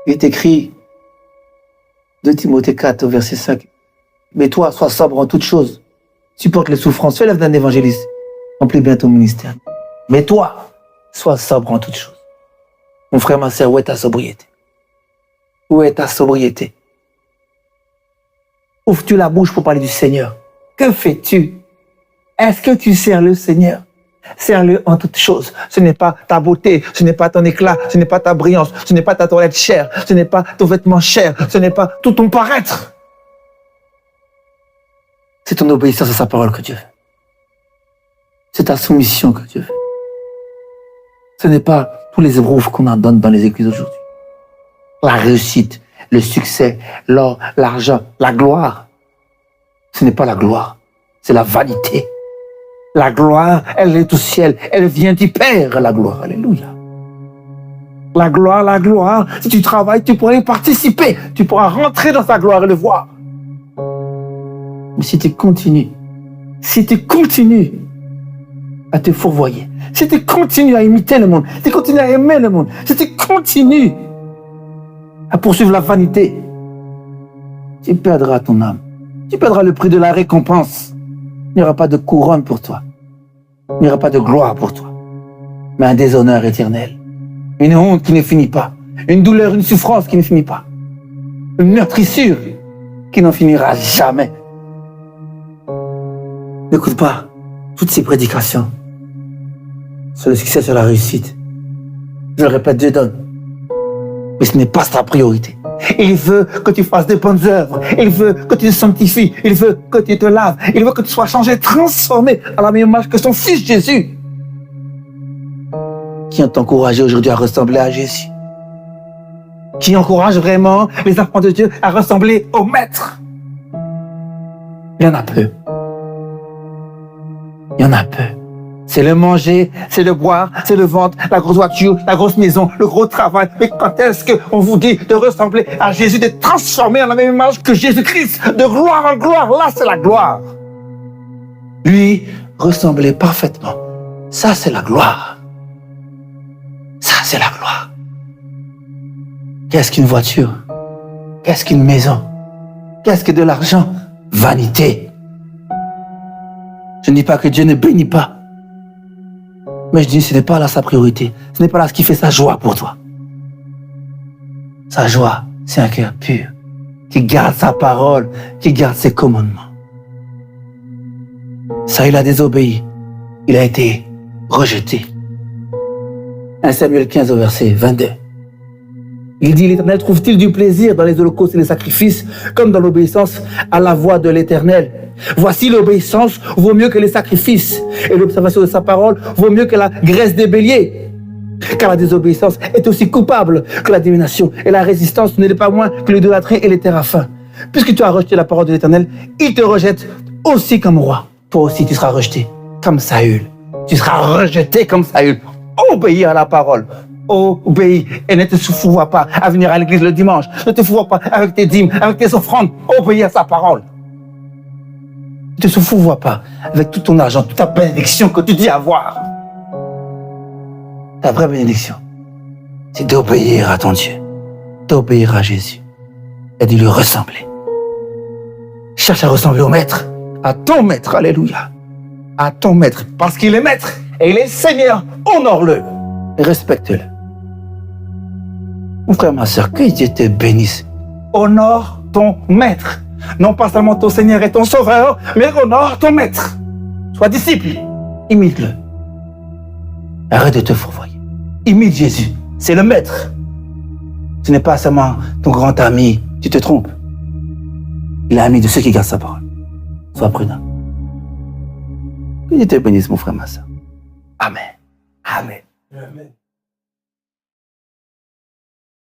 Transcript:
Il est écrit, 2 Timothée 4, verset 5. Mais toi, sois sobre en toutes choses. Supporte les souffrances. Fais l'œuvre d'un évangéliste. Remplis bien ton ministère. Mais toi, sois sobre en toutes choses. Mon frère, ma sœur, où est ta sobriété? Où est ta sobriété? Ouvres-tu la bouche pour parler du Seigneur? Que fais-tu? Est-ce que tu sers le Seigneur? Sers-le en toutes choses. Ce n'est pas ta beauté, ce n'est pas ton éclat, ce n'est pas ta brillance, ce n'est pas ta toilette chère, ce n'est pas ton vêtement cher, ce n'est pas tout ton paraître. C'est ton obéissance à sa parole que Dieu veut. C'est ta soumission que Dieu veut. Ce n'est pas tous les épreuves qu'on en donne dans les églises aujourd'hui. La réussite, le succès, l'or, l'argent, la gloire. Ce n'est pas la gloire, c'est la vanité. La gloire, elle est au ciel, elle vient du Père, la gloire. Alléluia. La gloire, si tu travailles, tu pourras y participer, tu pourras rentrer dans sa gloire et le voir. Mais si tu continues à te fourvoyer, si tu continues à imiter le monde, si tu continues à aimer le monde, si tu continues à poursuivre la vanité, tu perdras ton âme. Tu perdras le prix de la récompense. Il n'y aura pas de couronne pour toi. Il n'y aura pas de gloire pour toi. Mais un déshonneur éternel. Une honte qui ne finit pas. Une douleur, une souffrance qui ne finit pas. Une meurtrissure qui n'en finira jamais. N'écoute pas toutes ces prédications sur le succès, sur la réussite. Je le répète, Dieu donne. Mais ce n'est pas sa priorité. Il veut que tu fasses de bonnes œuvres. Il veut que tu te sanctifies. Il veut que tu te laves. Il veut que tu sois changé, transformé à la même image que son Fils Jésus. Qui ont encouragé aujourd'hui à ressembler à Jésus? Qui encourage vraiment les enfants de Dieu à ressembler au Maître? Il y en a peu. Il y en a peu. C'est le manger, c'est le boire, c'est le ventre, la grosse voiture, la grosse maison, le gros travail. Mais quand est-ce qu'on vous dit de ressembler à Jésus, d'être transformé en la même image que Jésus-Christ, de gloire en gloire? Là, c'est la gloire. Lui, ressembler parfaitement. Ça, c'est la gloire. Ça, c'est la gloire. Qu'est-ce qu'une voiture? Qu'est-ce qu'une maison? Qu'est-ce que de l'argent? Vanité. Je ne dis pas que Dieu ne bénit pas. Mais je dis, ce n'est pas là sa priorité. Ce n'est pas là ce qui fait sa joie pour toi. Sa joie, c'est un cœur pur, qui garde sa parole, qui garde ses commandements. Ça, il a désobéi. Il a été rejeté. 1 Samuel 15 au verset 22. Il dit, l'Éternel trouve-t-il du plaisir dans les holocaustes et les sacrifices, comme dans l'obéissance à la voix de l'Éternel? Voici l'obéissance vaut mieux que les sacrifices, et l'observation de sa parole vaut mieux que la graisse des béliers. Car la désobéissance est aussi coupable que la divination, et la résistance ne l'est pas moins que l'idolâtrie et les téraphins. Puisque tu as rejeté la parole de l'Éternel, il te rejette aussi comme roi. Toi aussi tu seras rejeté comme Saül. Tu seras rejeté comme Saül. Obéis à la parole. Obéis et ne te fourvoie pas à venir à l'église le dimanche. Ne te fourvoie pas avec tes dîmes, avec tes offrandes. Obéis à sa parole. Ne te fourvoie pas avec tout ton argent, toute ta bénédiction que tu dis avoir. Ta vraie bénédiction, c'est d'obéir à ton Dieu, d'obéir à Jésus et de lui ressembler. Cherche à ressembler au Maître, à ton Maître, alléluia, à ton Maître, parce qu'il est Maître et il est Seigneur. Honore-le et respecte-le. Mon frère, ma soeur, que Dieu te bénisse. Honore ton Maître. Non pas seulement ton Seigneur et ton Sauveur, mais honore ton Maître. Sois disciple, imite-le. Arrête de te fourvoyer. Imite Jésus, c'est le Maître. Ce n'est pas seulement ton grand ami, tu te trompes. Il est ami de ceux qui gardent sa parole. Sois prudent. Que Dieu te bénisse, mon frère, ma soeur. Amen. Amen. Amen.